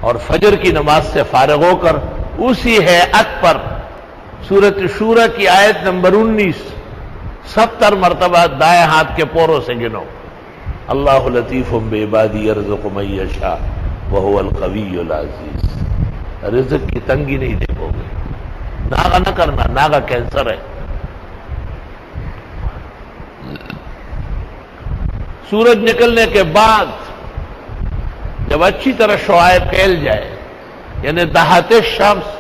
اور فجر کی نماز سے فارغ ہو کر اسی ہیئت پر سورۃ شورى کی آیت نمبر 19 70 مرتبہ دائیں ہاتھ کے پوروں سے گنو. اللہ لطیف بعبادی یرزق من یشاء وہو القوی العزیز. رزق کی تنگی نہیں دیکھو گے. ناغہ نہ کرنا، ناغہ کینسر ہے. سورج نکلنے کے بعد جب اچھی طرح شعاع پھیل جائے، یعنی دہات شمس،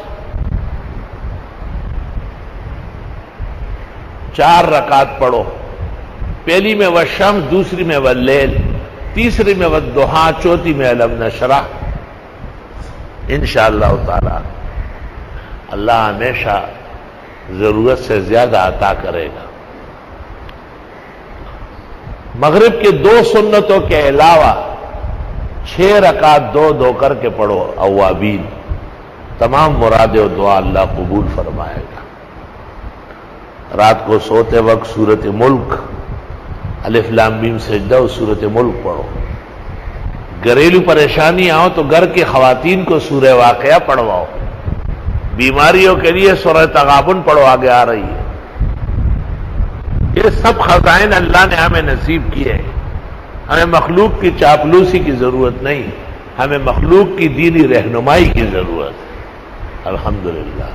4 رکعت پڑھو. پہلی میں والشمس، دوسری میں واللیل، تیسری میں والضحیٰ، چوتھی میں الم نشرح. انشاءاللہ تعالی اللہ ہمیشہ ضرورت سے زیادہ عطا کرے گا. مغرب کے 2 سنتوں کے علاوہ 6 رکعت 2 کر کے پڑھو اوابین. تمام مرادیں و دعا اللہ قبول فرمائے گا. رات کو سوتے وقت سورۃ ملک، الف لام میم سجدہ و سورۃ ملک پڑھو. گھریلو پریشانی آؤ تو گھر کی خواتین کو سورہ واقعہ پڑھواؤ. بیماریوں کے لیے سورہ تغابن پڑھو، آگے آ رہی ہے. یہ سب خزائن اللہ نے ہمیں نصیب کیے ہیں. ہمیں مخلوق کی چاپلوسی کی ضرورت نہیں، ہمیں مخلوق کی دینی رہنمائی کی ضرورت ہے. الحمدللہ.